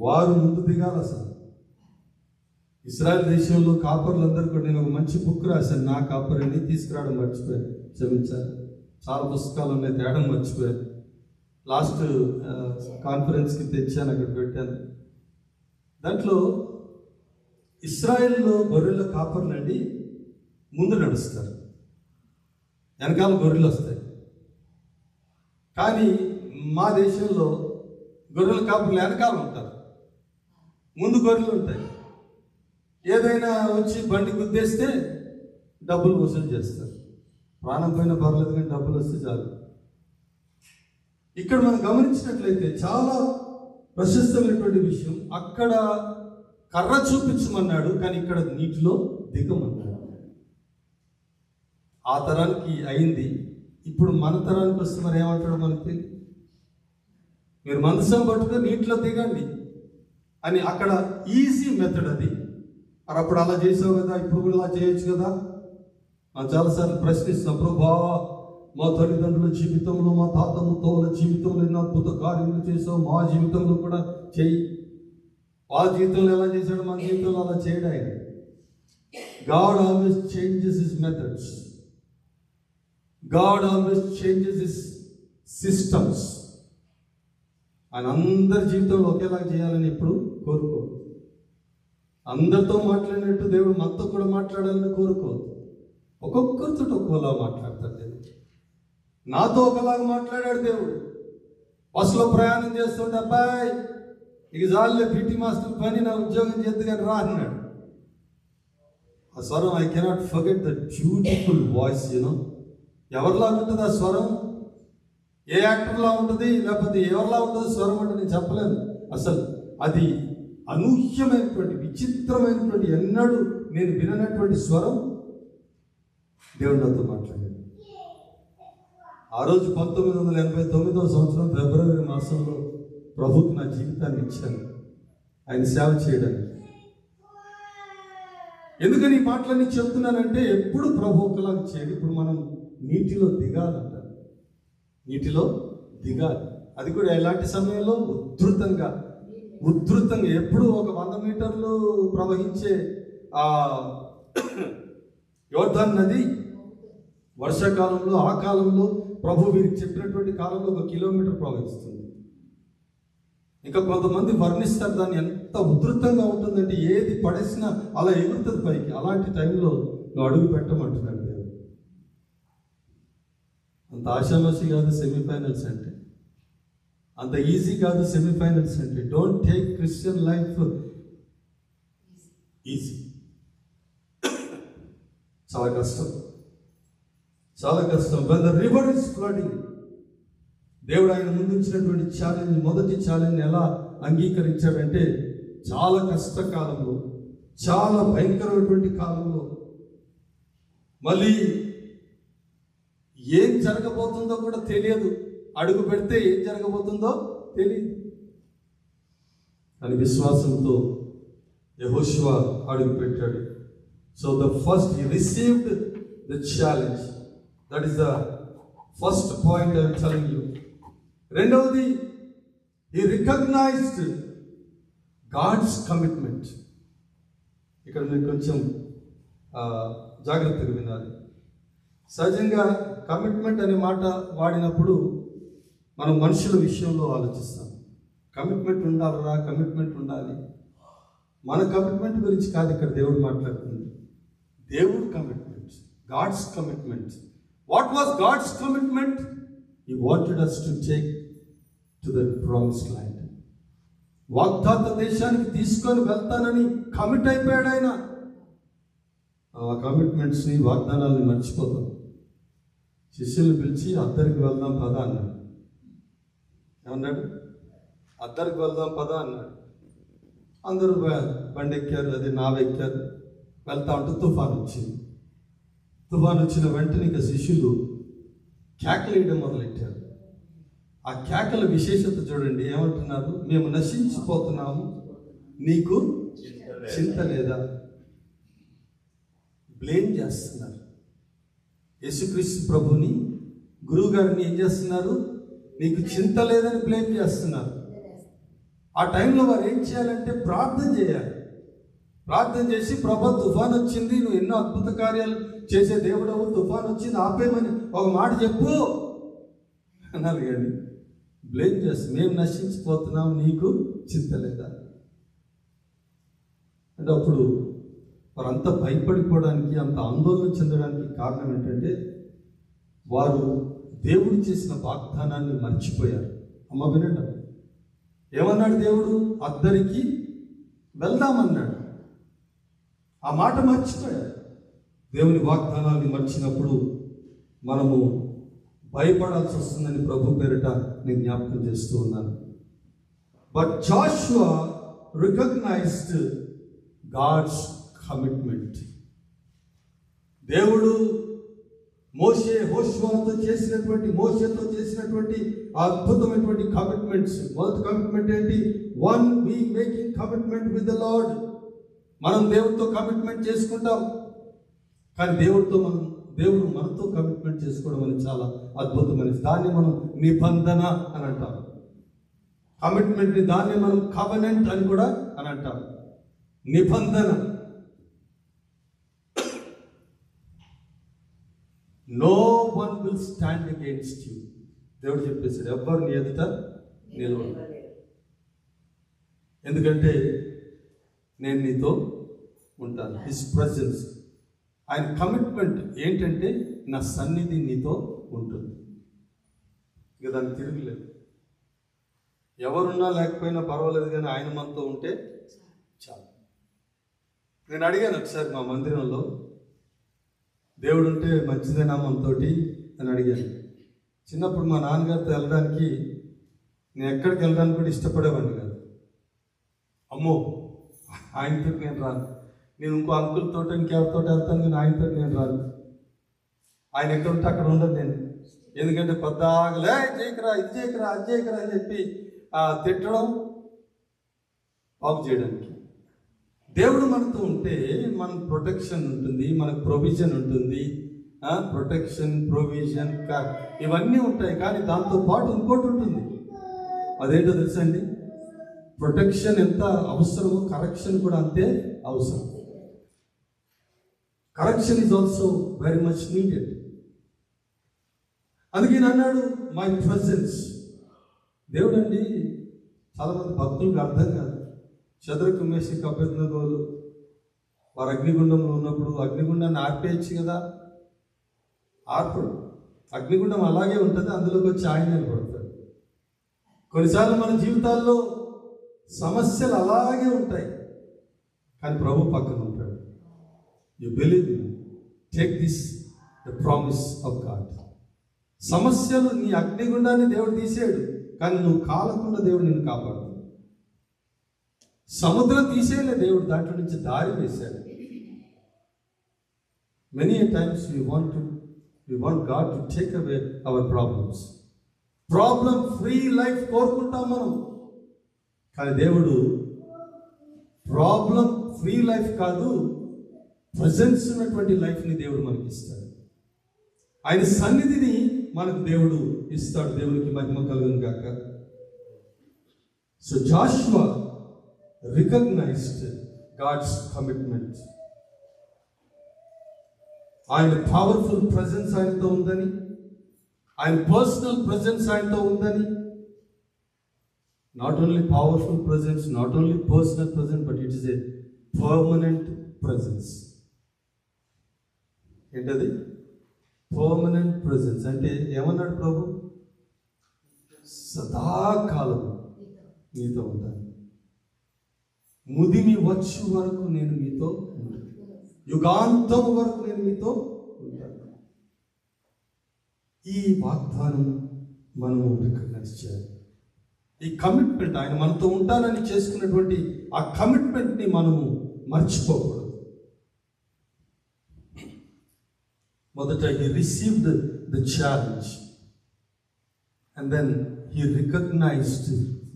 వారు ముందు దిగాలి. అసలు ఇశ్రాయేల్ దేశంలో కాపర్లందరూ కూడా, నేను ఒక మంచి బుక్ రాశాను, నా కాపరిని తీసుకురావడం మర్చిపోయాను, క్షమించాను. చాలా పుస్తకాలు ఉన్నాయి, తేడం మర్చిపోయాను. లాస్ట్ కాన్ఫరెన్స్కి తెచ్చాను, అక్కడ పెట్టాను. దాంట్లో ఇస్రాయేల్లో గొర్రెల కాపర్లండి ముందు నడుస్తారు, వెనకాల గొర్రెలు వస్తాయి. కానీ మా దేశంలో గొర్రెల కాపర్లు వెనకాల ఉంటారు, ముందు గొర్రెలు ఉంటాయి. ఏదైనా వచ్చి బండి గుద్దేస్తే డబ్బులు వసూలు చేస్తారు. ప్రాణం పైన పర్లేదు కానీ డబ్బులు వస్తే చాలు. ఇక్కడ మనం గమనించినట్లయితే చాలా ప్రశస్తమైనటువంటి విషయం. అక్కడ కర్ర చూపించమన్నాడు, కానీ ఇక్కడ నీటిలో దిగమన్నాడు. ఆ తరానికి అయింది. ఇప్పుడు మన తరానికి వస్తే మరి ఏమంటాడు మనకి? మీరు మందసం పట్టుకొని నీటిలో దిగండి అని. అక్కడ ఈజీ మెథడ్ అది. మరి అప్పుడు అలా చేసావు కదా, ఇప్పుడు కూడా అలా చేయొచ్చు కదా. మనం చాలాసార్లు ప్రశ్నిస్తాం, ప్రభా మా తల్లిదండ్రుల జీవితంలో, మా తాత ముత్తవుల జీవితంలో ఎన్నో అద్భుత కార్యములు చేసావు, మా జీవితంలో కూడా చెయ్యి. వాళ్ళ జీవితంలో ఎలా చేశాడు, మన జీవితంలో అలా చేయడం. ఆయన God always changes his methods. God always changes his systems. ఆయన అందరి జీవితంలో ఒకేలాగా చేయాలని ఎప్పుడు కోరుకో. అందరితో మాట్లాడినట్టు దేవుడు మనతో కూడా మాట్లాడాలని కోరుకోదు. ఒక్కొక్కరితో ఒక్కోలా మాట్లాడతాడు దేవుడు. నాతో ఒకలాగా మాట్లాడాడు దేవుడు. బస్సులో ప్రయాణం చేస్తుంటే, అబ్బాయి ఇక జాలిలో పీటీ మాస్టర్ పని, నా ఉద్యోగం చేద్దు కానీ రా అన్నాడు. ఆ స్వరం, I cannot forget the beautiful voice. ఎవరిలా ఉంటుంది ఆ స్వరం? ఏ యాక్టర్లా ఉంటుంది, లేకపోతే ఎవరిలా ఉంటుంది స్వరం అంటే నేను చెప్పలేను. అసలు అది అనూహ్యమైనటువంటి, విచిత్రమైనటువంటి, ఎన్నడూ నేను విననటువంటి స్వరం దేవుడు నాతో మాట్లాడాడు. ఆ రోజు 1989వ సంవత్సరం ఫిబ్రవరి మాసంలో ప్రభుకి నా జీవితాన్ని ఇచ్చాను, ఆయన సేవ చేయడానికి. ఎందుకని ఈ మాటలన్నీ చెప్తున్నానంటే, ఎప్పుడు ప్రభు ఒకలాగా చేయడు. ఇప్పుడు మనం నీటిలో దిగాలంట, నీటిలో దిగాలి. అది కూడా ఎలాంటి సమయంలో? ఉద్ధృతంగా ఎప్పుడు ఒక 100 మీటర్లు ప్రవహించే ఆ యోర్దాను నది వర్షాకాలంలో, ఆ కాలంలో ప్రభు వీరికి చెప్పినటువంటి కాలంలో 1 కిలోమీటర్ ప్రవహిస్తుంది. ఇంకా కొంతమంది వర్ణిస్తారు దాన్ని, ఎంత ఉధృతంగా ఉంటుందంటే ఏది పడేసినా అలా ఎగురుతుంది పైకి. అలాంటి టైంలో నువ్వు అడుగు పెట్టమంటున్నాడు దేవుడు. అంత ఆశామాషి కాదు సెమీఫైనల్స్ అంటే, అంత ఈజీ కాదు సెమీఫైనల్స్ అంటే. Don't take Christian life easy. చాలా కష్టం, చాలా కష్టం. when the river is flooding, దేవుడు ఆయన ముందు ఇచ్చినటువంటి ఛాలెంజ్, మొదటి ఛాలెంజ్ ఎలా అంగీకరించాడంటే, చాలా కష్టకాలంలో, చాలా భయంకరమైనటువంటి కాలంలో, మళ్ళీ ఏం జరగబోతుందో కూడా తెలియదు. అడుగు పెడితే ఏం జరగబోతుందో తెలియదు. అని విశ్వాసంతో యెహోషువ అడుగు పెట్టాడు. So the first he received the challenge. That is the first point I am telling you. రెండవది, he recognized God's commitment. ఇక్కడ మీరు కొంచెం జాగ్రత్తగా వినాలి. సహజంగా కమిట్మెంట్ అనే మాట వాడినప్పుడు మనం మనుషుల విషయంలో ఆలోచిస్తాం. కమిట్మెంట్ ఉండాలరా, కమిట్మెంట్ ఉండాలి. మన కమిట్మెంట్ గురించి కాదు ఇక్కడ దేవుడు మాట్లాడుతుంది. దేవుడు commitment, God's commitment. What was God's commitment? He wanted us to take to the promised land. వాగ్దాత దేశానికి తీసుకొని వెళ్తానని కమిట్ అయిపోయాడు ఆయన. ఆ కమిట్మెంట్స్ని, వాగ్దానాలని మర్చిపోతాం. శిష్యులు పిలిచి అద్దరికి వెళ్దాం పద అన్నాడు. ఏమన్నాడు? అద్దరికి వెళ్దాం పద అన్నాడు. అందరూ బండి ఎక్కారు, అది నావెక్కారు. వెళ్తా ఉంటే తుఫాను వచ్చింది. తుఫాను వచ్చిన వెంటనే ఇక శిష్యులు కేకలు వేయడం మొదలెట్టారు. ఆ కేకల విశేషత చూడండి, ఏమంటున్నారు? మేము నశించిపోతున్నాము, నీకు చింత లేదా? బ్లేమ్ చేస్తున్నారు. యేసుక్రీస్తు ప్రభుని, గురువు గారిని ఏం చేస్తున్నారు? నీకు చింత లేదని బ్లేమ్ చేస్తున్నారు. ఆ టైంలో వారు ఏం చేయాలంటే ప్రార్థన చేయాలి. ప్రార్థన చేసి, ప్రభా తుఫాన్ వచ్చింది, నువ్వు ఎన్నో అద్భుత కార్యాలు చేసే దేవుడవు, తుఫాన్ వచ్చింది ఆపేమని ఒక మాట చెప్పు అన్నారు. కానీ బ్లేమ్ చేస్తాం, మేము నశించిపోతున్నాం, నీకు చింత లేదా అంటే అప్పుడు వారంతా భయపడిపోవడానికి, అంత ఆందోళన చెందడానికి కారణం ఏంటంటే వారు దేవుడు చేసిన వాగ్దానాన్ని మర్చిపోయారు. అమ్మ వినండి, ఏమన్నాడు దేవుడు? అద్దరికి వెళ్దామన్నాడు. ఆ మాట మర్చిపోయారు. దేవుని వాగ్దానాన్ని మర్చినప్పుడు మనము భయపడాల్సి వస్తుందని ప్రభు పేరిట నేను జ్ఞాపకం చేస్తూ ఉన్నాను. But Joshua recognised God's commitment. దేవుడు మోషేతో చేసినటువంటి అద్భుతమైనటువంటి కమిట్మెంట్స్. మొదటి కమిట్మెంట్ ఏంటి? One, we making commitment with the Lord. మనం దేవుడితో కమిట్మెంట్ చేసుకుంటాం, కానీ దేవుడు మనతో కమిట్మెంట్ చేసుకోవడం అనేది చాలా అద్భుతమైనది. దాన్ని మనం నిబంధన అని అంటాం. కమిట్మెంట్ ని దాన్ని మనం కవెనెంట్ అని కూడా అని అంటాం. నిబంధన. No one will stand against you. దేవుడు చెప్పేశాడు, ఎవ్వరు నీ ఎదుట నిలవరు, ఎందుకంటే నేను నీతో ఉంటాను. His presence. ఆయన కమిట్మెంట్ ఏంటంటే నా సన్నిధి నీతో ఉంటుంది. ఇక దానికి తిరుగులేదు. ఎవరున్నా లేకపోయినా పర్వాలేదు, కానీ ఆయన మనతో ఉంటే చాలు. నేను అడిగాను ఒకసారి మా మందిరంలో, దేవుడు ఉంటే మంచిదేనా మనతోటి అని అడిగాను. చిన్నప్పుడు మా నాన్నగారితో వెళ్ళడానికి నేను ఎక్కడికి వెళ్ళడానికి కూడా ఇష్టపడేవాడిని కాదు. అమ్మో, ఆయనతో నేను రాను, నేను ఇంకో అంకుల్ తోట ఇంకెవరితో వెళ్తాను, కానీ ఆయనతో నేను రాను. ఆయన ఎక్కడ ఉంటే అక్కడ ఉండదు నేను. ఎందుకంటే పెద్దగా చేయకరా, ఇది చేయకరా, అది చేయకరా అని చెప్పి తిట్టడం, బాగు చేయడానికి. దేవుడు మనతో ఉంటే మనకు ప్రొటెక్షన్ ఉంటుంది, మనకు ప్రొవిజన్ ఉంటుంది. ప్రొటెక్షన్, ప్రొవిజన్ ఇవన్నీ ఉంటాయి. కానీ దాంతో పాటు ఇంకోటి ఉంటుంది. అదేంటో తెలుసండి? ప్రొటెక్షన్ ఎంత అవసరమో కరెక్షన్ కూడా అంతే అవసరం. Correction is also very much needed. అందుకే అన్నాడు మై ప్రెజెన్స్. దేవుడు అండి, చాలామంది భక్తులకు అర్థం కాదు. శద్రకు, మేషకు, అబేద్నెగోలు వారు అగ్నిగుండంలో ఉన్నప్పుడు అగ్నిగుండాన్ని ఆర్పేయచ్చు కదా, ఆర్పడు. అగ్నిగుండం అలాగే ఉంటుంది, అందులోకి వచ్చి ఆయన నిలబడతాడు. కొన్నిసార్లు మన జీవితాల్లో సమస్యలు అలాగే ఉంటాయి, కానీ ప్రభు పక్కన ఉంటాడు. You believe, take this the promise of God. సమస్యలు, నీ అగ్నిగుండాన్ని దేవుడు తీసాడు, కానీ నువ్వు కాలకుండా దేవుడు నిన్ను కాపాడు. సముద్రం తీసేయలే దేవుడు, దాంట్లో నుంచి దారి వేశాడు. Many times we want God to take away our problems. Problem free life కోరుకుంటాం మనం, కానీ దేవుడు ప్రాబ్లం ఫ్రీ లైఫ్ కాదు, ప్రెజెన్స్ ఉన్నటువంటి లైఫ్ని దేవుడు మనకి ఇస్తాడు. ఆయన సన్నిధిని మనకు దేవుడు ఇస్తాడు. దేవునికి మహిమ కలుగును గాక. So Joshua recognised God's commitment. ఆయన పవర్ఫుల్ ప్రెజెన్స్ ఆయనతో ఉందని, ఆయన పర్సనల్ ప్రెజెన్స్ ఆయనతో ఉందని. Not only powerful presence, not only personal presence, but it is a permanent presence. ఏంటది? Permanent presence. అంటే ఏమన్నాడు ప్రభు? సదాకాలం నీతో ఉంటాను, ముదిమి వచ్చు వరకు నేను మీతో ఉంటాను, యుగాంతం వరకు నేను మీతో ఉంటాను. ఈ వాగ్దానం మనము రికగ్నైజ్ చేయాలి. ఈ కమిట్మెంట్, ఆయన మనతో ఉంటానని చేసుకున్నటువంటి ఆ కమిట్మెంట్ని మనము మర్చిపోకూడదు. మొదట he received the challenge and then he recognized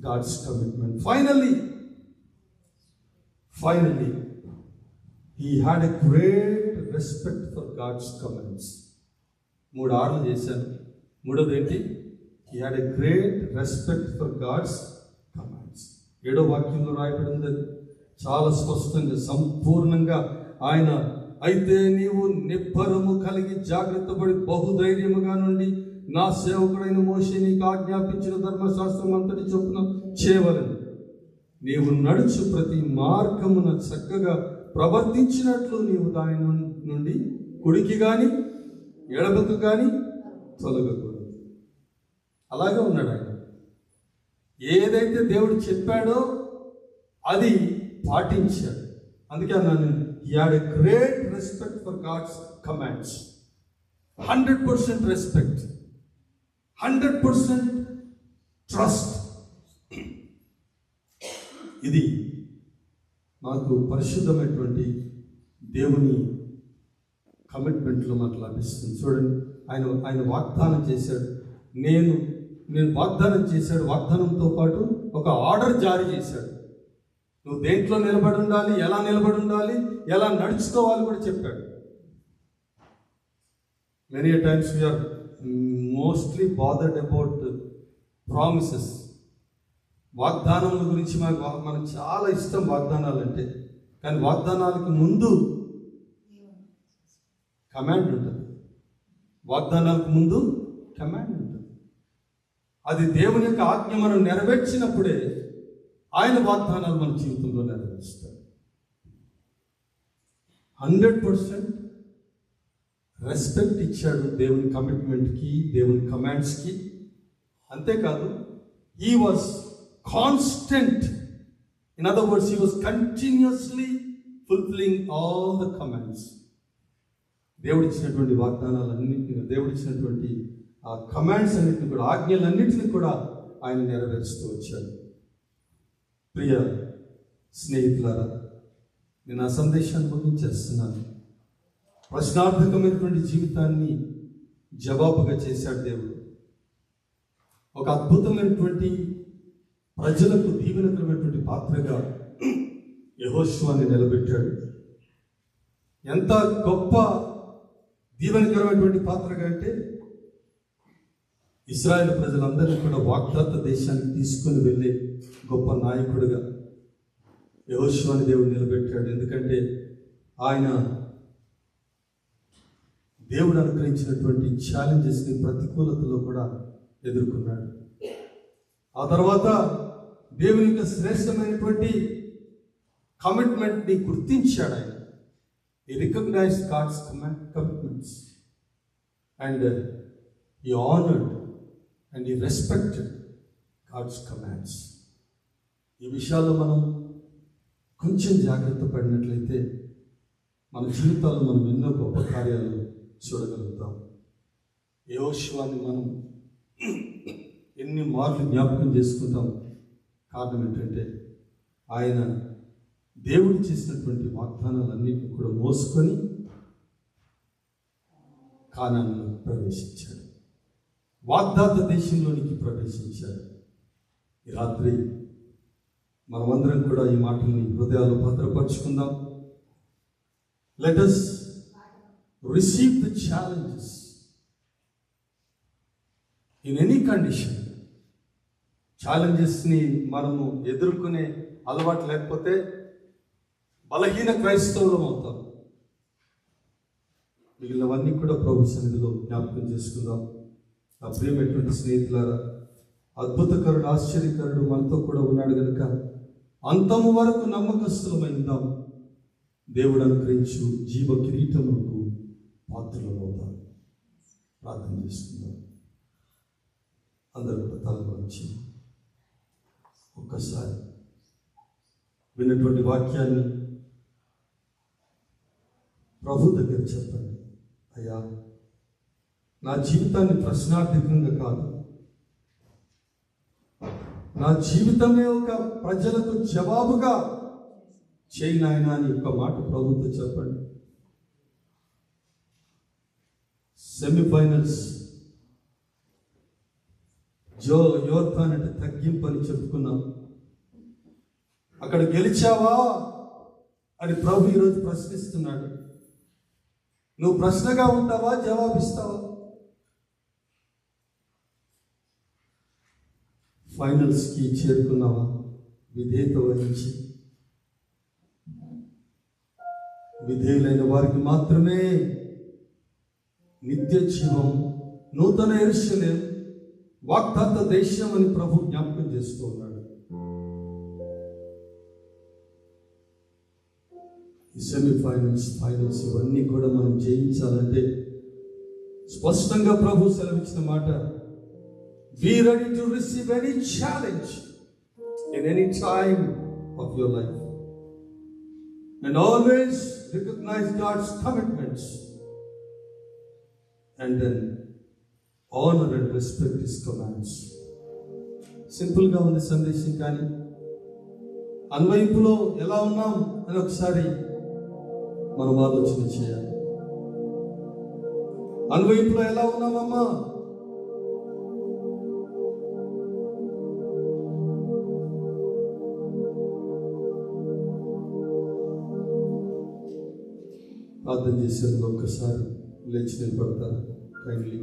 God's commitment. Finally he had a great respect for God's commands. 3 ఆర్లు చేశాను. మూడోది ఏంటి? he had a great respect for God's commands. 7వ వాక్యంలో రాయబడి ఉంది చాలా స్పష్టంగా, సంపూర్ణంగా. ఆయన, అయితే నీవు నిబ్బరము కలిగి జాగ్రత్త పడి బహుధైర్యముగా నుండి నా సేవకుడైన మోషే నీకు ఆజ్ఞాపించిన ధర్మశాస్త్రం అంతటి చొప్పున చేయవలెను. నీవు నడుచు ప్రతి మార్గమున చక్కగా ప్రవర్తించినట్లు నీవు దాని నుండి కుడికి కానీ ఎడమకు కానీ తొలగకూడదు. అలాగే ఉన్నాడు ఆయన. ఏదైతే దేవుడు చెప్పాడో అది పాటించాడు. అందుకే అన్నాను, he had a great respect for God's commands. 100% respect, 100% trust. ఇది మనకు పరిశుద్ధమైనటువంటి దేవుని కమిట్మెంట్లో మనకు లభిస్తుంది. చూడండి, ఆయన వాగ్దానం చేశాడు. నేను వాగ్దానం చేశాడు. వాగ్దానంతో పాటు ఒక ఆర్డర్ జారీ చేశాడు. నువ్వు దేంట్లో నిలబడి ఉండాలి, ఎలా నిలబడి ఉండాలి, ఎలా నడుచుకోవాలి కూడా చెప్పాడు. Many times we are mostly bothered about promises. వాగ్దానముల గురించి మనకు చాలా ఇష్టం వాగ్దానాలు అంటే. కానీ వాగ్దానాలకు ముందు కమాండ్ ఉంటుంది. వాగ్దానాలకు ముందు కమాండ్ ఉంటుంది. అది దేవుని యొక్క ఆజ్ఞ మనం నెరవేర్చినప్పుడే ఆయన వాగ్దానాలు మన జీవితంలో నెరవేరుస్తాడు. 100% రెస్పెక్ట్ ఇచ్చాడు దేవుని కమిట్మెంట్కి, దేవుని కమాండ్స్కి. అంతేకాదు, he was constant. In other words, he was continuously fulfilling all the commands. దేవుడు ఇచ్చినటువంటి వాగ్దానాలన్నింటినీ, దేవుడు ఇచ్చినటువంటి ఆ కమాండ్స్ అన్నింటినీ కూడా, ఆజ్ఞలన్నింటినీ కూడా ఆయన నెరవేరుస్తూ వచ్చాడు. ప్రియ స్నేహితులారా, నేను ఆ సందేశాన్ని ముగించేస్తున్నాను. ప్రశ్నార్థకమైనటువంటి జీవితాన్ని జవాబుగా చేశాడు దేవుడు. ఒక అద్భుతమైనటువంటి ప్రజలకు దీవెనకరమైనటువంటి పాత్రగా యెహోషువని నిలబెట్టాడు. ఎంత గొప్ప దీవెనకరమైనటువంటి పాత్రగా అంటే, ఇశ్రాయేలు ప్రజలందరినీ కూడా వాగ్దాత దేశానికి తీసుకొని వెళ్ళే గొప్ప నాయకుడిగా యెహోషువని దేవుడు నిలబెట్టాడు. ఎందుకంటే ఆయన దేవుడు అనుగ్రహించినటువంటి ఛాలెంజెస్ని, ప్రతికూలతలో కూడా ఎదుర్కొన్నాడు. ఆ తర్వాత దేవుని యొక్క శ్రేష్టమైనటువంటి కమిట్మెంట్ని గుర్తించాడు ఆయన. He recognized God's commitments and he honored and he respected God's commands. ఈ విషయాల్లో మనం కొంచెం జాగ్రత్త పడినట్లయితే మన జీవితాల్లో మనం ఎన్నో గొప్ప కార్యాలు చూడగలుగుతాం. యెహోషువని మనం ఎన్ని మార్లు జ్ఞాపకం చేసుకుంటాం. కారణం ఏంటంటే, ఆయన దేవుడు చేసినటువంటి వాగ్దానాలన్నింటినీ కూడా మోసుకొని కానానులో ప్రవేశించాడు. వాగ్దాత దేశంలోనికి ప్రవేశించాడు. ఈ రాత్రి మనమందరం కూడా ఈ మాటల్ని హృదయాలు భద్రపరుచుకుందాం. Let us receive the challenges in any condition. ఛాలెంజెస్ని మనము ఎదుర్కొనే అలవాటు లేకపోతే బలహీన క్రైస్తవులం అవుతాం. మిగిలినవన్నీ కూడా ప్రభు సన్నిధిలో జ్ఞాపకం చేసుకుందాం. నా ప్రియమైనటువంటి స్నేహితులారా, అద్భుతకరుడు, ఆశ్చర్యకరుడు మనతో కూడా ఉన్నాడు కనుక అంతము వరకు నమ్మకస్తులమైందాం. దేవుడు అనుగ్రహించు జీవ కిరీటములకు పాత్రలమవుతాం. ప్రార్థన చేసుకుందాం. అందరూ కూడా తల వంచి ఒక్కసారి విన్నటువంటి వాక్యాన్ని ప్రభు దగ్గర చెప్పండి. అయ్యా, నా జీవితాన్ని ప్రశ్నార్థకంగా కాదు, నా జీవితమే ఒక ప్రజలకు జవాబుగా చేయి నాయనా అని ఒక మాట ప్రభుత్వం చెప్పండి. సెమీఫైనల్స్ యోర్దాన్ అంటే తగ్గింపు అని చెప్పుకున్నాం. అక్కడ గెలిచావా అని ప్రభు ఈరోజు ప్రశ్నిస్తున్నాడు. నువ్వు ప్రశ్నగా ఉంటావా, జవాబిస్తావా? ఫైనల్స్కి చేరుకున్నావా? విధేయత వహించి, విధేయులైన వారికి మాత్రమే నిత్య జీవం నూతన యెరూషలేము వాగ్దాత దేశం అని ప్రభు జ్ఞాపకం చేస్తూ ఉన్నాడు. ఈ సెమీఫైనల్స్, ఫైనల్స్ ఇవన్నీ కూడా మనం జయించాలంటే స్పష్టంగా ప్రభు సెలవిచ్చిన మాట, be ready to receive any challenge in any time of your life and always recognize God's commitments and then honor and respect His commands. Simple గా ఉంది సందేశం, కానీ అన్వయింపులో ఎలా ఉన్నాం అని ఒకసారి మనం ఆలోచన చేయాలి. అన్వయింపులో ఎలా ఉన్నామమ్మా? ప్రార్థన చేసేందుకు ఒక్కసారి లేచి నిలబడతారు కైండ్లీ.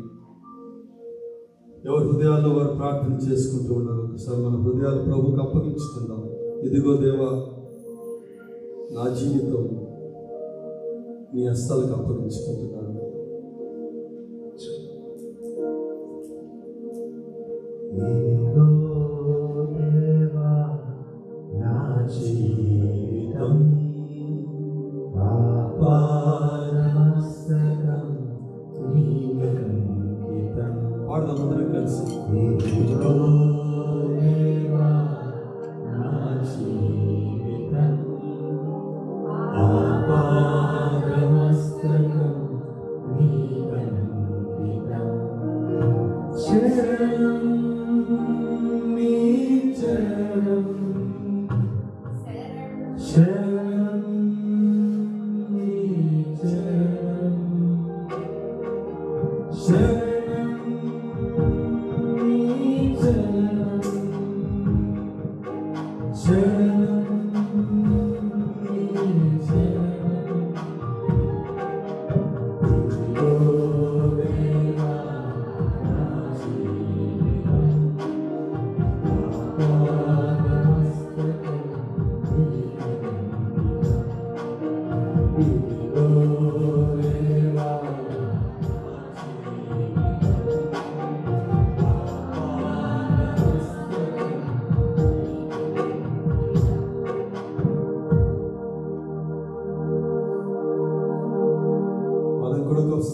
ఎవరి హృదయాల్లో వారు ప్రార్థన చేసుకుంటూ ఉన్నారు. ఒకసారి మన హృదయాలు ప్రభువుకు అప్పగించుకుందాం. ఇదిగో దేవా, నా జీవితం నీ హస్తాలకు అప్పగించుకుంటున్నాను. ఇదిగో దేవా, నా జీవితం పాడదాం అందరం కలిసి.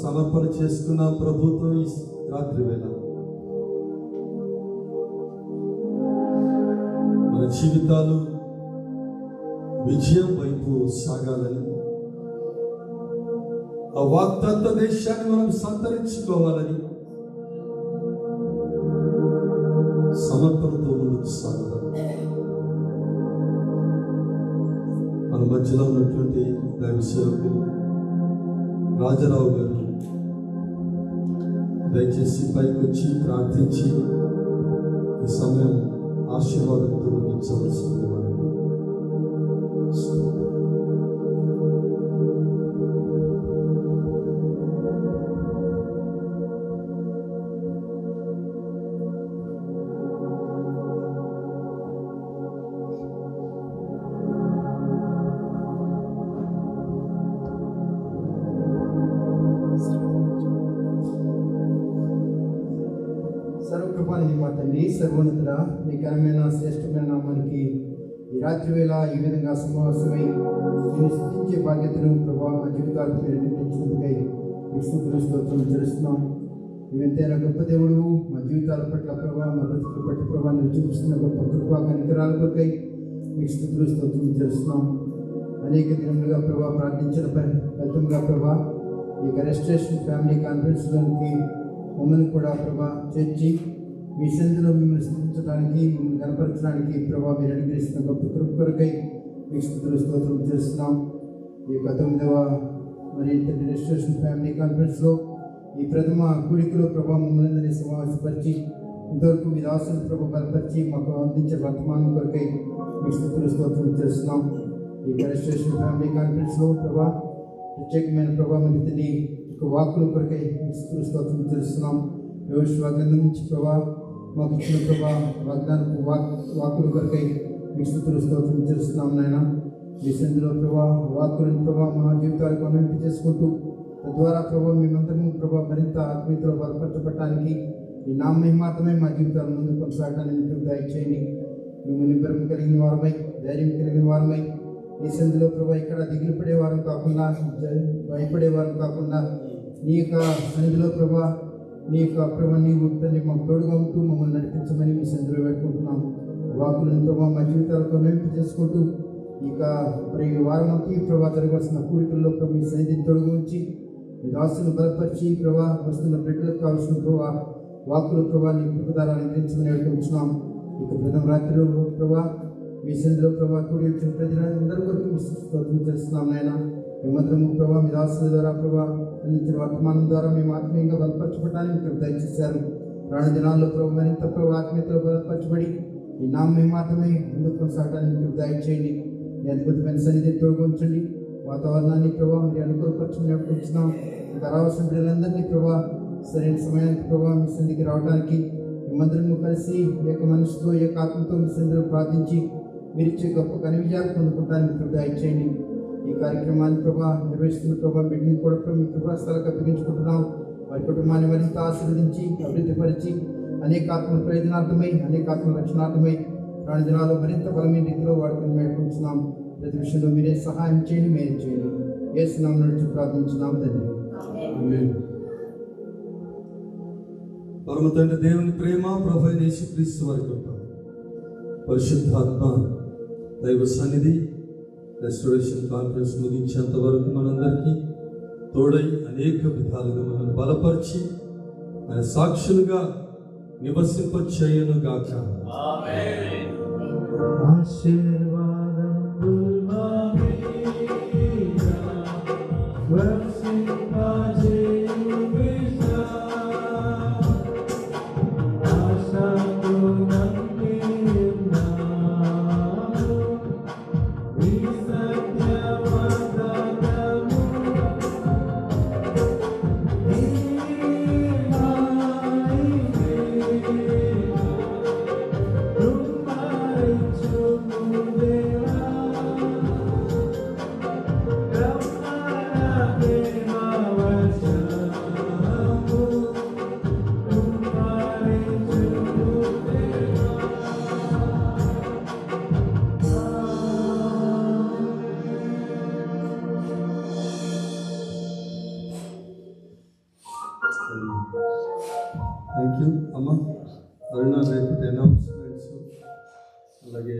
సమర్పణ చేసుకున్నాం ప్రభుతో ఈ రాత్రి వేళ. మన జీవితాలు విజయం వైపు సాగాలని, ఆ వాగ్దత్త దేశాన్ని మనం సంతరించుకోవాలని సమర్పణతో ముందుకు సాగుతాం. మన మధ్యలో ఉన్నటువంటి దైవ సేవకులు రాజారావు గారు దయచేసి పైకి వచ్చి ప్రార్థించి ఈ సమయం ఆశీర్వాదంతో ముగించవలసింది. సర్వకృపానిధి మా తండ్రి, సర్వోన్నతుడా, నీ ఘనమైన శ్రేష్టమైన నామానికి ఈ రాత్రి వేళ ఈ విధంగా సమావేశమై నేను స్థుతించే బాధ్యతను ప్రభావ మా జీవితాలకు మీరు నిర్ణయించినందుకై మీ స్తుతులు స్తోత్రం చేస్తున్నాం. నువ్వెంతైనా గొప్ప దేవుడు, మా జీవితాల పట్ల ప్రభావ, మా బ్రతుకుల పట్ల ప్రభావాన్ని చూపిస్తున్న గొప్ప కృపా కనికరాల కొరకై మీ స్తుతులు స్తోత్రం చేస్తున్నాం. అనేక దినములుగా ప్రభావ ప్రార్థించిన ఫలితంగా ప్రభావ ఈ రెజిస్ట్రేషన్ ఫ్యామిలీ కాన్ఫరెన్స్లోనికి మమ్మల్ని కూడా ప్రభా చేర్చి మీ సన్నిధిలో మిమ్మల్ని స్తుతించడానికి, మిమ్మల్ని కనపరచడానికి ప్రభా మీరు అనుగ్రహిస్తున్న గొప్ప కృప కొరకై మీకు స్తుతులు స్తోత్రం చేస్తున్నాం. ఈ 19వ మరి రిజిస్ట్రేషన్ ఫ్యామిలీ కాన్ఫరెన్స్లో ఈ ప్రథమ కూడికలో ప్రభా మమ్మల్ని సమావేశపరిచి ఇంతవరకు మీ దాసులను ప్రభు బలపరిచి మాకు అందించే వర్తమానం కొరకై మీకు స్తుతులు స్తోత్రం చేస్తున్నాం. ఈ రిజిస్ట్రేషన్ ఫ్యామిలీ కాన్ఫరెన్స్లో ప్రభా ప్రత్యేకమైన ప్రభావం తండ్రి వాక్కుల కొరకై స్తుతులు స్తోత్రం చేస్తున్నాం. యోషువ గ్రంథం నుంచి ప్రభా మాకు ఇచ్చిన ప్రభా వాగ్దానపు వాక్కుల కొరకై మీ స్తుతులు స్తోత్రం చేస్తున్నాం. నాయన మీ సన్నిధిలో ప్రభా వాక్కులను ప్రభా మా జీవితాలకు అన్వయింప చేసుకుంటూ తద్వారా ప్రభావ మేమందరం ప్రభావ మరింత ఆత్మీయతలో బలపరచబడటానికి ఈ నా మహిమాత్మే మా జీవితాల ముందు కొనసాగడానికి మీకు దయచేయండి. మేము నిబ్బరం కలిగిన వారమై, ధైర్యం కలిగిన వారమై, ఈ సంధిలో ప్రభావ ఇక్కడ దిగులు పడేవారం కాకుండా, భయపడేవారం కాకుండా, నీ యొక్క సన్నిధిలో ప్రభా నీ యొక్క ప్రభావ నీవు తండ్రి మాకు తోడుగా ఉంటూ మమ్మల్ని నడిపించమని మీ సంధిలో వేడుకుంటున్నాం. వాకులను ప్రభావ మా జీవితాలతో నడిపి చేసుకుంటూ ఇక మరి వారమంతా ప్రభావ జరగాల్సిన కూడికల్లో ప్రభు మీ సన్నిధిని తోడుగా ఉంచి మీ దాసులను బలపరిచి ప్రభా వస్తున్న బిడ్డలకు కావాల్సిన ప్రభావ వాకులు ప్రభావ నీ కృపదారాన్ని గ్రహించమని వేడుకుంటున్నాం. ఇక ప్రథమ రాత్రిలో ప్రభా మీ సన్నిధిలో ప్రభావ కూడి వచ్చిన ప్రజలందరి కొరకు మీ స్తోత్రం చేస్తున్నాం. నాయన మేమందరము ప్రభావ మీ దాసుల ద్వారా ప్రభావ అందించిన వర్తమానం ద్వారా మేము ఆత్మీయంగా బలపరచబడడానికి మీకు దయచేశారు. రాను దినాల్లో ప్రభు మరింత ప్రభావ ఆత్మీయతలో బలపరచబడి ఈ నా మాత్రమే ముందుకు కొనసాగడానికి మీకు దయచేయండి. మీ అద్భుతమైన సన్నిధిని తోడుగా ఉంచండి. వాతావరణాన్ని ప్రభావ మీరు అనుకూలపరచమని వేడుకుంటున్నాం. ఇంకా రావాల్సిన పిల్లలందరినీ ప్రభావ సరైన సమయానికి ప్రభావ మీ సన్నిధికి రావడానికి మేమందరము కలిసి ఏక మనసుతో ఏక ఆత్మతో మీ సన్నిధిలో ప్రార్థించి మీరు ఇచ్చే గొప్ప విజయాలు పొందుకోవడానికి మీకు దయచేయండి. ఈ కార్యక్రమాన్ని ప్రభావ నిర్వహిస్తున్న ప్రభావ బిడ్డని కూడా మీ కృపాస్థలకు అప్పగించుకుంటున్నాం. వారి కుటుంబాన్ని మరింత ఆశీర్వదించి అభివృద్ధిపరిచి అనేక ఆత్మ ప్రయోజనార్థమై, అనేక ఆత్మ రక్షణార్థమై రాని దినాల్లో మరింత బలమైన రీతిలో వాడుకొని వేడుకుంటున్నాం. ప్రతి విషయంలో మీరే సహాయం చేయండి, మేలు చేయండి. యేసు నామమున నడిచి ప్రార్థించున్నాం తండ్రి. ఆమేన్. పరమ తండ్రి దేవుని ప్రేమ, ప్రభువైన యేసుక్రీస్తు వారి కృప, పరిశుద్ధాత్మ దైవ సన్నిధి రెస్టోరేషన్ కాన్ఫరెన్స్ ముగించేంత వరకు మనందరికీ తోడై అనేక విధాలుగా మనల్ని బలపరిచి ఆయన సాక్షులుగా నివసింపచేయును గాక. థ్యాంక్ యూ అమ్మ. అరుణ రేపటి అనౌన్స్మెంట్స్ అలాగే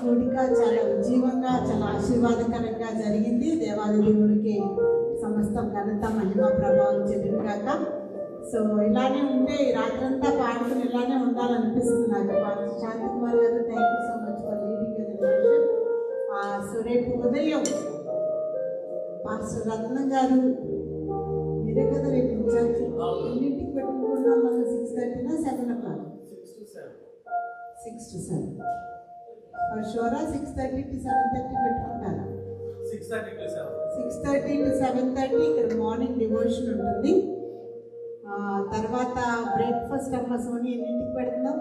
కూడిక చాలా ఉజ్జీవంగా, చాలా ఆశీర్వాదకరంగా జరిగింది. దేవాది దేవునికి సమస్త ఘనత, మహిమ, ప్రభావం చెల్లింగాక. సో ఇలానే ఉంటే ఈ రాత్రంతా పాడుకుని ఇలానే ఉండాలనిపిస్తుంది నాకు. శాంతి కుమార్ గారు, thank you so much for leading worship. So రేపు ఉదయం పాస్టర్ రత్నం గారు మీరే కదా రేపు ఇన్ఛార్జ్. ఎన్నింటికి పెట్టుకుంటున్నాం మనం? 6:30 7 o'clock? 6 to 7 for షూరా. 6:30 to 7:30 పెట్టుకుంటారా? 6:30 to 7:30 ఇక్కడ మార్నింగ్ డివోషన్ ఉంటుంది. తర్వాత బ్రేక్ఫాస్ట్ అమ్మ సోని ఎన్నింటికి పెడుతున్నాం?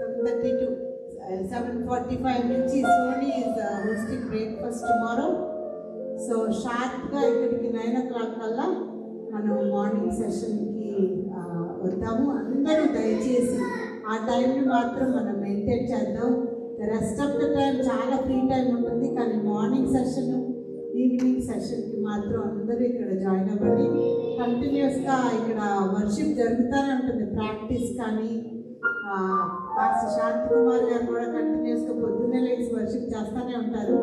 7:30 to 7:45 నుంచి Soni is hosting breakfast tomorrow. So షార్ప్గా ఇక్కడికి 9 o'clock కల్లా మనం మార్నింగ్ సెషన్కి వద్దాము. అందరూ దయచేసి ఆ టైంని మాత్రం మనం మెయింటైన్ చేద్దాం. The rest of the time చాలా ఫ్రీ టైం ఉంటుంది, కానీ మార్నింగ్ సెషన్, ఈవినింగ్ సెషన్కి మాత్రం అందరూ ఇక్కడ జాయిన్ అవ్వండి. కంటిన్యూస్గా ఇక్కడ వర్షిప్ జరుగుతూనే ఉంటుంది. ప్రాక్టీస్ కానీ పాస్టర్ శాంతి కుమార్ గారు కూడా కంటిన్యూస్గా పొద్దున్నే లేచి వర్షిప్ చేస్తూనే ఉంటారు.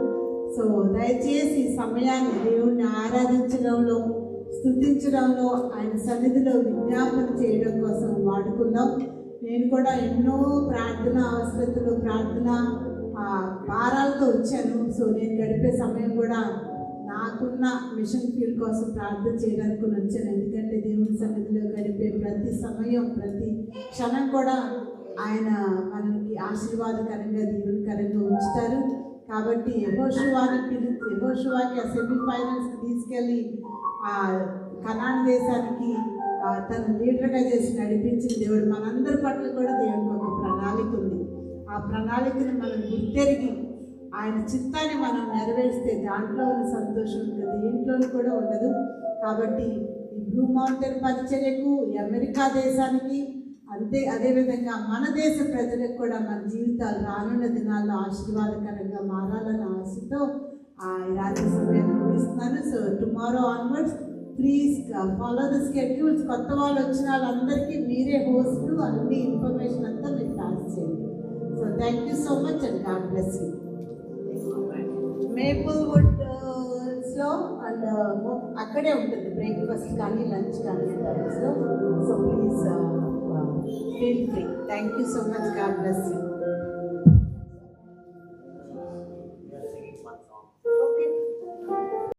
సో దయచేసి ఈ సమయాన్ని దేవుణ్ణి ఆరాధించడంలో, స్తుతించడంలో, ఆయన సన్నిధిలో విజ్ఞాపన చేయడం కోసం వాడుకుందాం. నేను కూడా ఎన్నో ప్రార్థన అవసరతలు, ప్రార్థన భారాలతో వచ్చాను. సో నేను గడిపే సమయం కూడా నాకున్న మిషన్ ఫీల్డ్ కోసం ప్రార్థన చేయడానికి వచ్చాను. ఎందుకంటే దేవుని సన్నిధిలో గడిపే ప్రతి సమయం, ప్రతి క్షణం కూడా ఆయన మనకి ఆశీర్వాదకరంగా, దీవెనకరంగా ఉంచుతారు. కాబట్టి యెహోషువాకి ఆ సెమీఫైనల్స్కి తీసుకెళ్ళి కనాన్ దేశానికి తన లీడర్గా చేసి నడిపించిన దేవుడు మనందరి పట్ల కూడా దేవునికి ఒక ప్రణాళిక ఉంది. ఆ ప్రణాళికను మనం గుర్తెరిగి ఆయన చిత్తాన్ని మనం నెరవేరిస్తే దాంట్లో ఉన్న సంతోషం ఉంటుంది, దేంట్లోనూ కూడా ఉండదు. కాబట్టి ఈ బ్లూ మౌంటైన్ పరిచర్యకు, ఈ అమెరికా దేశానికి, అదేవిధంగా మన దేశ ప్రజలకు కూడా మన జీవితాలు రానున్న దినాల్లో ఆశీర్వాదకరంగా మారాలన్న ఆశతో ఈ రాత్రి సమయాన్ని ముగిస్తున్నాను. So tomorrow onwards please follow the schedules. కొత్త వాళ్ళు వచ్చిన వాళ్ళందరికీ మీరే హోస్ట్, అన్ని ఇన్ఫర్మేషన్ అంతా మీరు పాస్ చేయండి. So thank you so much and God bless you. మేపుల్వుడ్స్లో అండ్ అక్కడే ఉంటుంది బ్రేక్ఫాస్ట్ కానీ లంచ్ కానీ టైమ్స్లో. So please feel free. Thank you so much. God bless you.